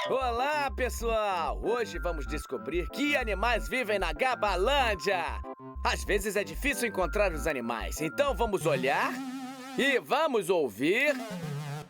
Olá, pessoal! Hoje vamos descobrir que animais vivem na Gabalândia. Às vezes é difícil encontrar os animais, então vamos olhar e vamos ouvir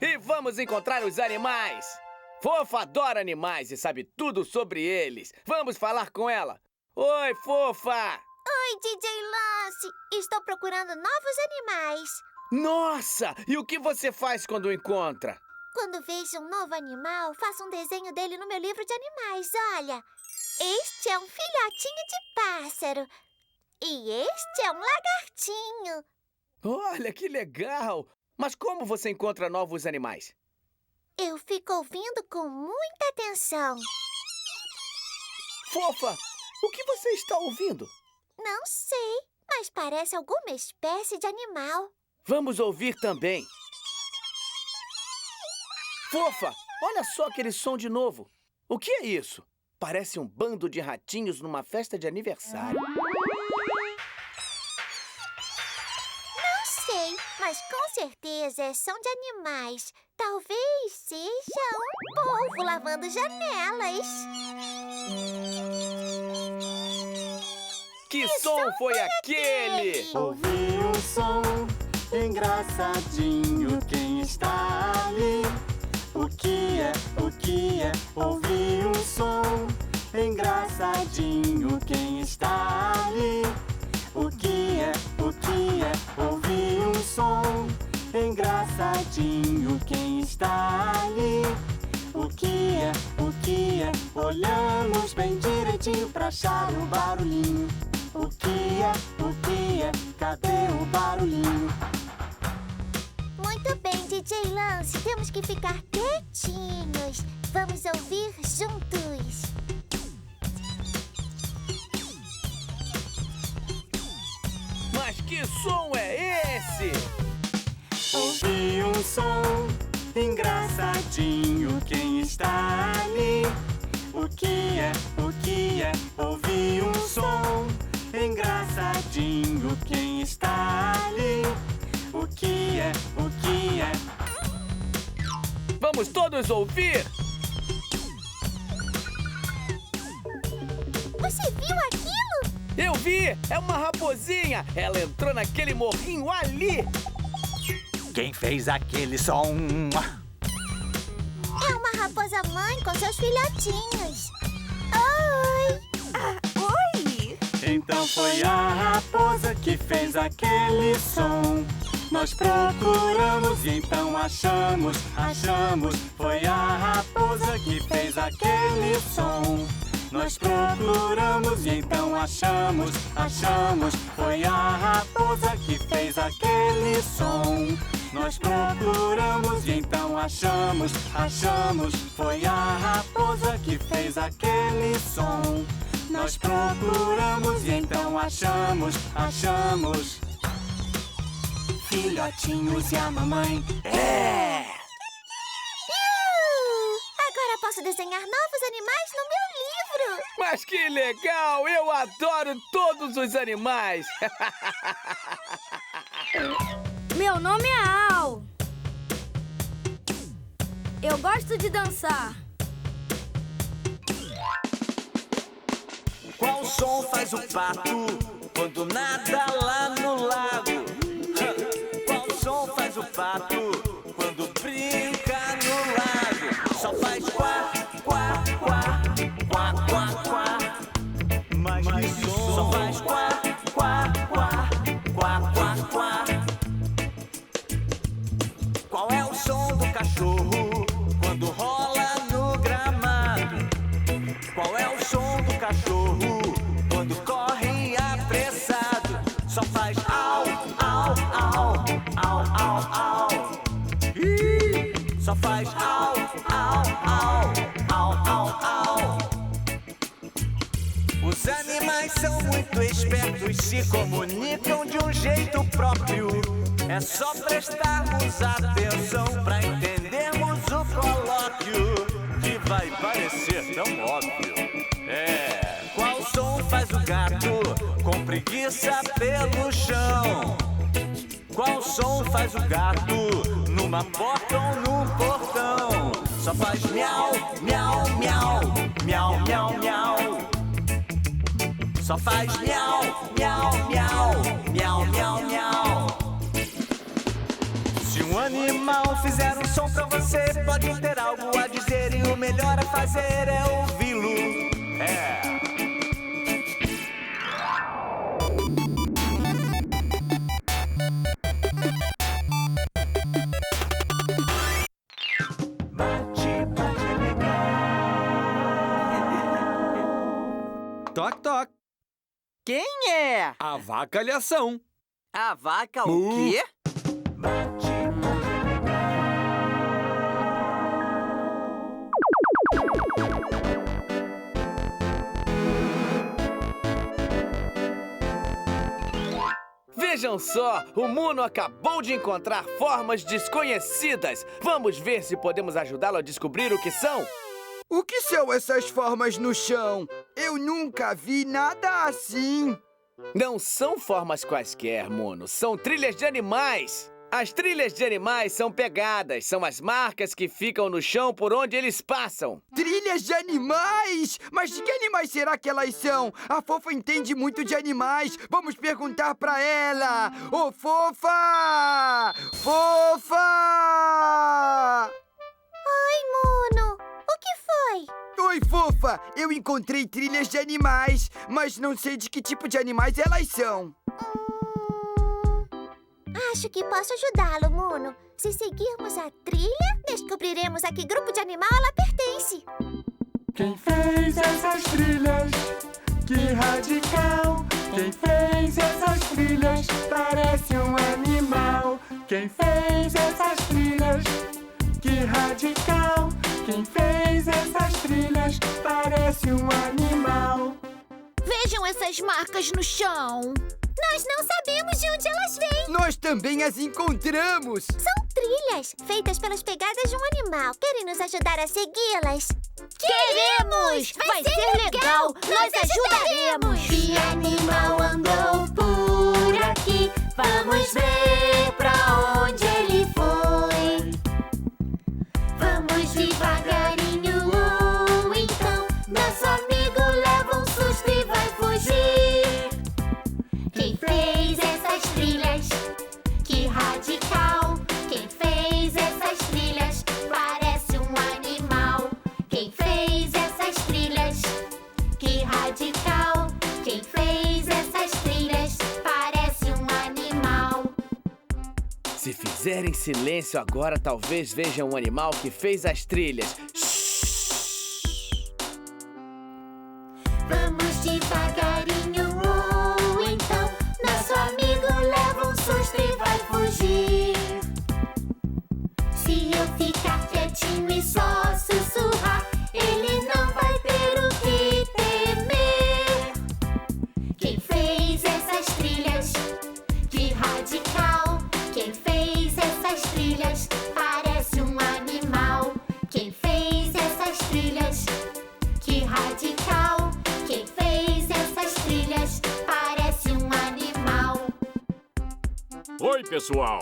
e vamos encontrar os animais. Fofa adora animais e sabe tudo sobre eles. Vamos falar com ela. Oi, Fofa! Oi, DJ Lance. Estou procurando novos animais. Nossa! E o que você faz quando encontra? Quando vejo um novo animal, faço um desenho dele no meu livro de animais. Olha, este é um filhotinho de pássaro. E este é um lagartinho. Olha, que legal! Mas como você encontra novos animais? Eu fico ouvindo com muita atenção. Fofa, o que você está ouvindo? Não sei, mas parece alguma espécie de animal. Vamos ouvir também. Fofa, olha só aquele som de novo. O que é isso? Parece um bando de ratinhos numa festa de aniversário. Não sei, mas com certeza são de animais. Talvez seja um polvo lavando janelas. Que som foi aquele? Ouvi um som engraçadinho, quem está ali? O que é? Ouvi um som engraçadinho, quem está ali? O que é? Ouvi um som engraçadinho, quem está ali? O que é? Olhamos bem direitinho pra achar o barulhinho. O que é? Cadê o barulhinho? Muito bem, DJ Lance. Temos que ficar quietinhos. Vamos ouvir juntos. Mas que som é esse? Ouvi um som engraçadinho, quem está ali? O que é? Ouvi um som engraçadinho, quem está ali? O que é? Vamos todos ouvir? Você viu aquilo? Eu vi! É uma raposinha! Ela entrou naquele morrinho ali! Quem fez aquele som? É uma raposa mãe com seus filhotinhos. Oi! Oi! Então foi a raposa que fez aquele som. Nós procuramos e então achamos. Foi a raposa que fez aquele som. Nós procuramos e então achamos. Foi a raposa que fez aquele som. Nós procuramos e então achamos. Foi a raposa que fez aquele som. Nós procuramos e então achamos. Filhotinhos e a mamãe. Agora posso desenhar novos animais no meu livro. Mas que legal! Eu adoro todos os animais! Meu nome é Al. Eu gosto de dançar. Qual som faz o pato quando nada lá no lago? Qual som faz o pato quando brinca no lago? Só faz quá, quá, quá, quá, quá, quá. Mas que som? Só faz quá, quá, quá, quá, quá, quá. Qual é o som do cachorro quando rola no gramado? Qual é o som do cachorro quando corre apressado? Só faz au, au, au, au, au, au. Só faz au, au, au, au, au, au. Os animais são muito espertos, se comunicam de um jeito próprio. É só prestarmos atenção pra entendermos o colóquio, que vai parecer tão óbvio. Qual som faz o gato com preguiça pelo chão? Qual som faz o gato numa porta ou num portão? só faz miau, miau, miau, miau, miau, miau. Só faz miau, miau, miau, miau, miau, miau. Se um animal fizer um som pra você, pode ter algo a dizer e o melhor a fazer é ouvi-lo. Bate, bate é legal. Toc, toc. Quem é? Avacalhação. A vaca o Mu. quê? Vejam só, o Muno acabou de encontrar formas desconhecidas. Vamos ver se podemos ajudá-lo a descobrir o que são. O que são essas formas no chão? Eu nunca vi nada assim. Não são formas quaisquer, Muno. São trilhas de animais. As trilhas de animais são pegadas. São as marcas que ficam no chão por onde eles passam. Trilhas de animais? Mas de que animais será que elas são? A Fofa entende muito de animais. Vamos perguntar pra ela. Ô, Fofa! Fofa! Oi, Muno. O que foi? Oi, Fofa! Eu encontrei trilhas de animais, mas não sei de que tipo de animais elas são. Acho que posso ajudá-lo, Muno. Se seguirmos a trilha, descobriremos a que grupo de animal ela pertence. Quem fez essas trilhas? Que radical! Quem fez essas trilhas? Parece um animal. Quem fez essas trilhas? Que radical! Quem fez essas trilhas? Parece um animal. Vejam essas marcas no chão. Nós não sabemos de onde elas vêm. Nós também as encontramos. São trilhas feitas pelas pegadas de um animal. Querem nos ajudar a segui-las? Queremos! Vai ser legal! Nós ajudaremos! Que animal andou por aqui? Vamos ver pra onde ele foi. Vamos devagarinho ou então nosso amigo leva um susto e vai fugir. Quem fez essas trilhas? Que radical! Quem fez essas trilhas? Parece um animal. Quem fez essas trilhas? Que radical! Quem fez essas trilhas? Parece um animal. Se fizerem silêncio agora, talvez vejam um animal que fez as trilhas. Vamos devagarinho ou então nosso amigo leva um susto e vai fugir. Se eu ficar quietinho e só sussurrar, ele não vai ter o que temer. Quem fez essas trilhas? Que radical! Quem fez essas trilhas? Parece um animal. Quem fez essas trilhas? Que radical! Quem fez essas trilhas? Parece um animal. Oi, pessoal!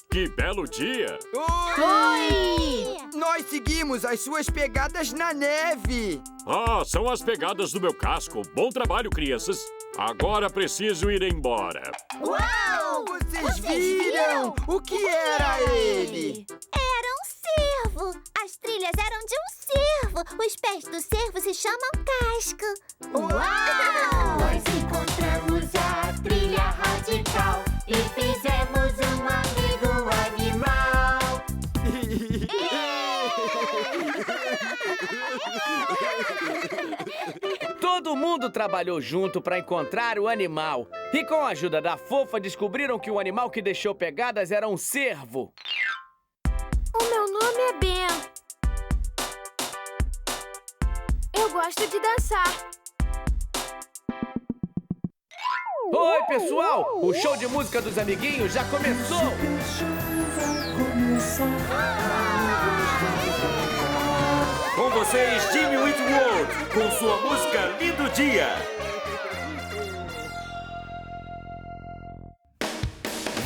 Que belo dia! Oi! Nós seguimos as suas pegadas na neve. Ah, são as pegadas do meu casco. Bom trabalho, crianças. Agora preciso ir embora. Uau! Vocês viram? O que era ele? Era um cervo. As trilhas eram de um cervo. Os pés do cervo se chamam casco. Uau! Nós encontramos a trilha radical e fizemos um amigo animal. Todo mundo trabalhou junto para encontrar o animal. E com a ajuda da Fofa, descobriram que o animal que deixou pegadas era um cervo. O meu nome é Ben. Eu gosto de dançar. Oi, pessoal! O show de música dos amiguinhos já começou! Com vocês, Jimmy Whitworth, com sua música Lindo Dia.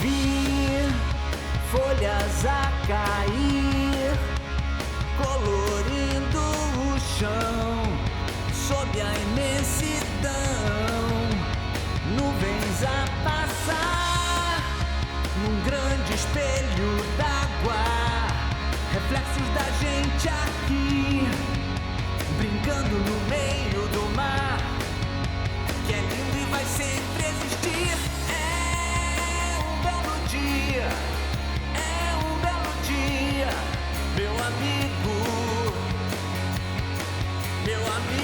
Vi folhas a cair, coloridas pedaços da gente aqui, brincando no meio do mar, que é lindo e vai sempre existir. É um belo dia, meu amigo, meu amigo.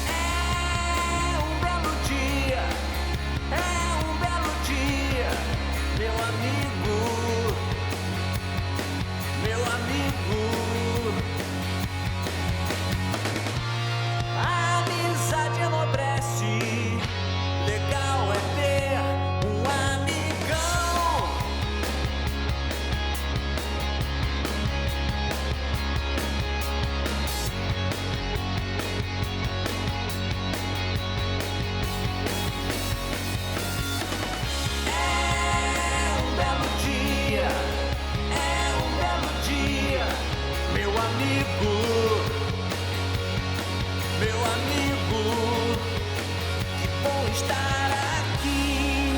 É um belo dia, meu amigo, meu amigo. A amizade enobrece, legal é ter um amigão. É um belo dia, meu amigo, meu amigo. Que bom estar aqui.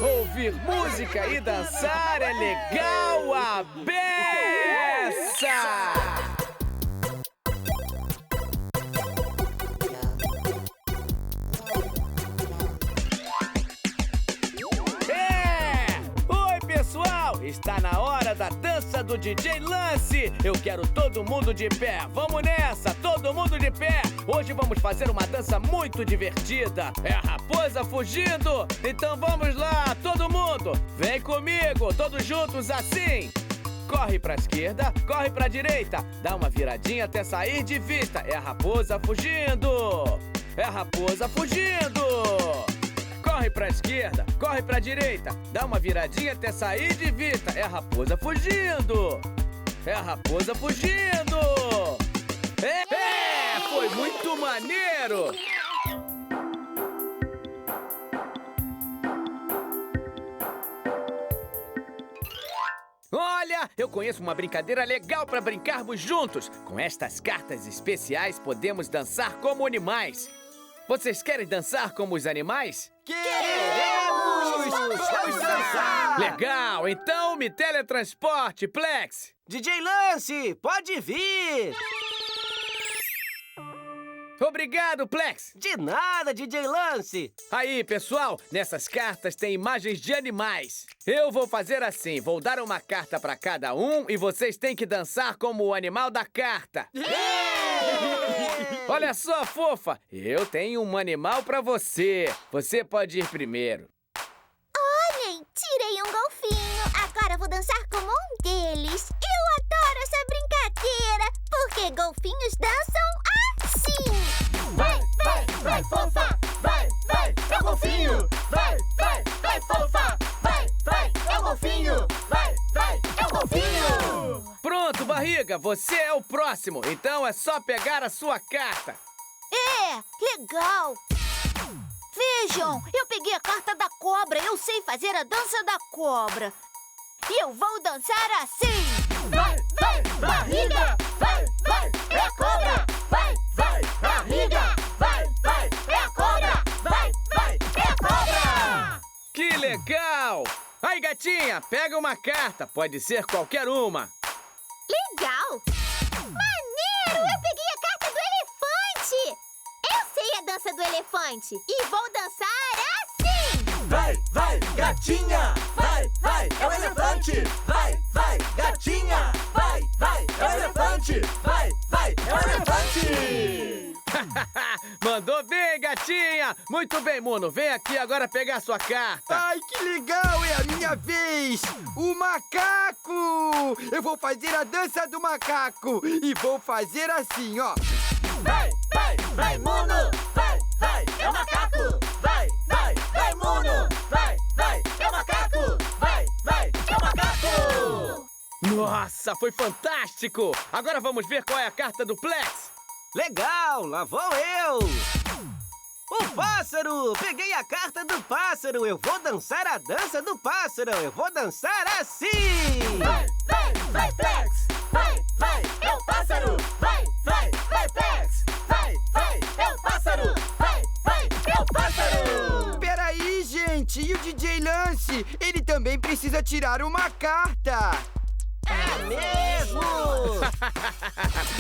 Ouvir música e dançar é legal a beça! Oi, pessoal! Está na hora da dança do DJ Lance. Eu quero todo mundo de pé. Vamos nessa, todo mundo de pé. Hoje vamos fazer uma dança muito divertida. É a raposa fugindo. Então vamos lá, todo mundo. Vem comigo, todos juntos assim. Corre pra esquerda, corre pra direita. Dá uma viradinha até sair de vista. É a raposa fugindo. É a raposa fugindo. Corre pra esquerda, corre pra direita. Dá uma viradinha até sair de vista. É a raposa fugindo. É a raposa fugindo. Foi muito maneiro. Olha, eu conheço uma brincadeira legal para brincarmos juntos. Com estas cartas especiais podemos dançar como animais. Vocês querem dançar como os animais? Queremos! Vamos dançar! Legal, então me teletransporte, Plex. DJ Lance, pode vir! Obrigado, Plex. De nada, DJ Lance. Aí, pessoal, nessas cartas tem imagens de animais. Eu vou fazer assim, vou dar uma carta para cada um e vocês têm que dançar como o animal da carta. Olha só, fofa, eu tenho um animal para você. Você pode ir primeiro. Olhem, tirei um golfinho. Agora vou dançar como um deles. Eu adoro essa brincadeira, porque golfinhos dançam assim. Vai, vai, vai, fofa! Vai, vai, é o golfinho! Vai, vai, vai, fofa! Vai, vai, é o golfinho! Vai, vai, é o golfinho! Pronto, barriga, você é o próximo. Então é só pegar a sua carta. Legal! Vejam, eu peguei a carta da cobra. Eu sei fazer a dança da cobra. E eu vou dançar assim. Vai, vai, barriga! Vai, vai, é a cobra! Vai, vai, barriga! Vai, vai, é a cobra! Vai, vai, é a cobra! Que legal! Aí, gatinha, pega uma carta. Pode ser qualquer uma. Legal! Maneiro! Eu peguei a carta do elefante! Eu sei a dança do elefante e vou dançar assim! Vai, vai, gatinha! Vai, vai, é o elefante! Vai, vai, gatinha! Vai, vai, é o elefante! Vai, vai, é o elefante! Mandou bem, gatinha! Muito bem, Muno. Vem aqui agora pegar sua carta. Ai, que legal! É a minha vez! O macaco! Eu vou fazer a dança do macaco! E vou fazer assim, ó. Vai, vai, vai, Muno! Vai, vai, é o macaco! Vai, vai, vai, Muno! Vai, vai, é o macaco! Vai, vai, é o macaco! Nossa, foi fantástico! Agora vamos ver qual é a carta do Plex. Legal, lá vou eu! O pássaro! Peguei a carta do pássaro! Eu vou dançar a dança do pássaro! Eu vou dançar assim! Vai, vai, vai, Plex! Vai, vai, é o pássaro! Vai, vai, vai, Plex! Vai, vai, é o pássaro! Vai, vai, é o pássaro! tio DJ Lance. Ele também precisa tirar uma carta. É mesmo?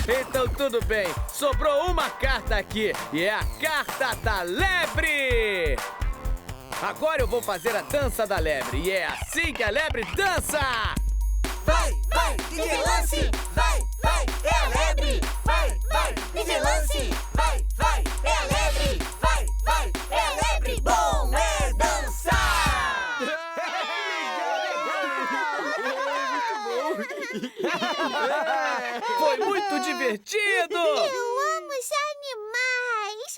Então tudo bem, sobrou uma carta aqui e é a carta da lebre! Agora eu vou fazer a dança da lebre e é assim que a lebre dança! Vai, vai, DJ Lance! Vai, vai, é a lebre! Vai, vai, DJ Lance! Vai, vai, é a lebre! Vai, vai, é a lebre! Bom é dançar! Foi muito divertido! Eu amo os animais!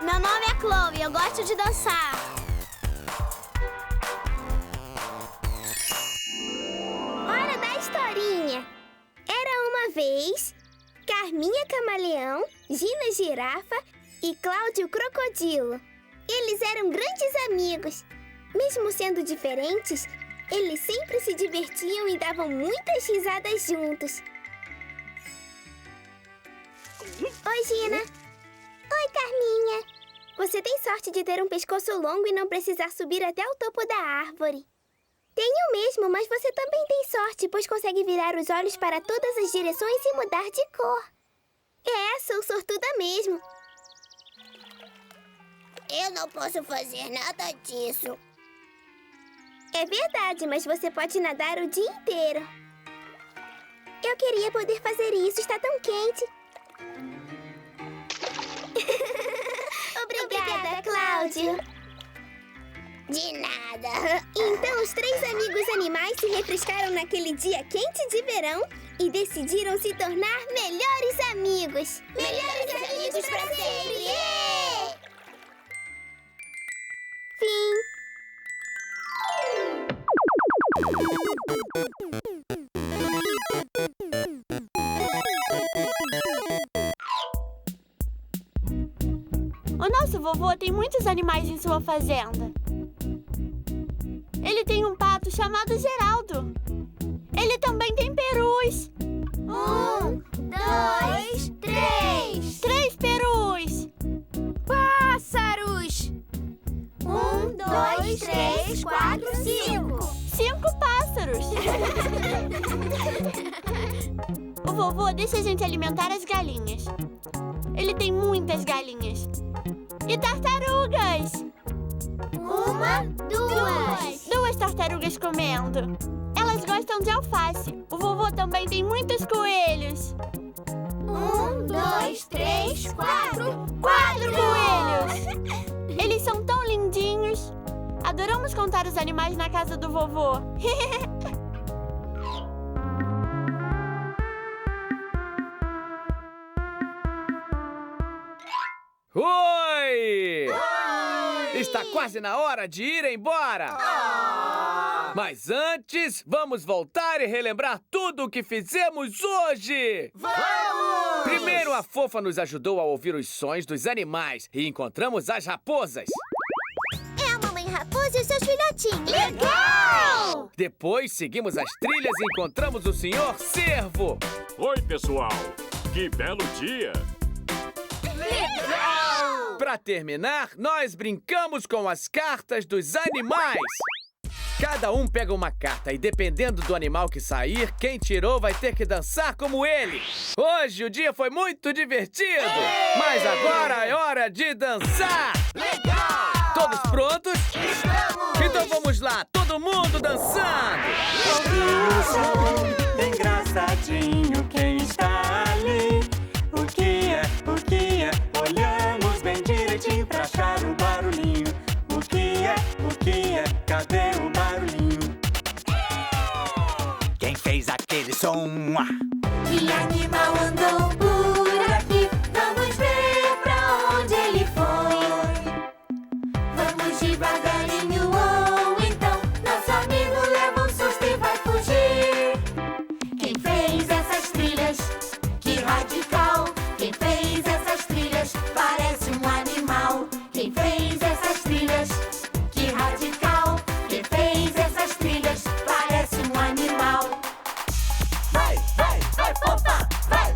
Meu nome é Chloe, eu gosto de dançar. Hora da historinha. Era uma vez Carminha Camaleão, Gina Girafa e Cláudio Crocodilo. Eles eram grandes amigos. Mesmo sendo diferentes, eles sempre se divertiam e davam muitas risadas juntos. Oi, Gina. Oi, Carminha. Você tem sorte de ter um pescoço longo e não precisar subir até o topo da árvore. Tenho mesmo, mas você também tem sorte, pois consegue virar os olhos para todas as direções e mudar de cor. É, sou sortuda mesmo. Eu não posso fazer nada disso. É verdade, mas você pode nadar o dia inteiro. Eu queria poder fazer isso, está tão quente. Obrigada, Cláudio. De nada. Então os três amigos animais se refrescaram naquele dia quente de verão e decidiram se tornar melhores amigos. Melhores amigos pra sempre! Fim. O nosso vovô tem muitos animais em sua fazenda. Ele tem um pato chamado Geraldo. Ele também tem perus. 1, 2, 3. 3 perus. Pássaros. 1, 2, 3, 4, 5. 5 pássaros. O vovô deixa a gente alimentar as galinhas. Ele tem muitas galinhas. E tartarugas. 1, 2. 2 tartarugas comendo. Elas gostam de alface. O vovô também tem muitos coelhos. 1, 2, 3, 4. 4 coelhos. Eles são tão lindinhos. Adoramos contar os animais na casa do vovô. Oi! Está quase na hora de ir embora! Mas antes, vamos voltar e relembrar tudo o que fizemos hoje! Vamos! Primeiro, a Fofa nos ajudou a ouvir os sons dos animais e encontramos as raposas. É a mamãe raposa e os seus filhotinhos. Legal! Depois, seguimos as trilhas e encontramos o Senhor Cervo. Oi, pessoal. Que belo dia. Para terminar, nós brincamos com as cartas dos animais. Cada um pega uma carta e, dependendo do animal que sair, quem tirou vai ter que dançar como ele. Hoje o dia foi muito divertido, mas agora é hora de dançar. Legal! Todos prontos? Estamos! Então vamos lá, todo mundo dançando. Ouvi o som, bem engraçadinho quem está ali. O que é? Olhamos bem direitinho pra achar o barulhinho. O que é? Cadê o barulhinho? Quem fez aquele som? Que animal andou por aqui? Vamos ver pra onde ele foi. Vamos devagarinho ou então nosso amigo leva um susto e vai fugir. Quem fez essas trilhas? Que radical! Quem fez essas trilhas? Parece um animal. Quem fez essas trilhas? Que radical! Quem fez essas trilhas? Parece um animal. Vai, vai, vai, Fofa! Vai,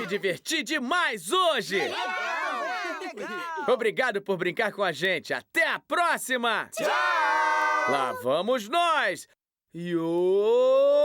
diverti demais hoje! Obrigado por brincar com a gente. Até a próxima! Tchau! Lá vamos nós! Yo!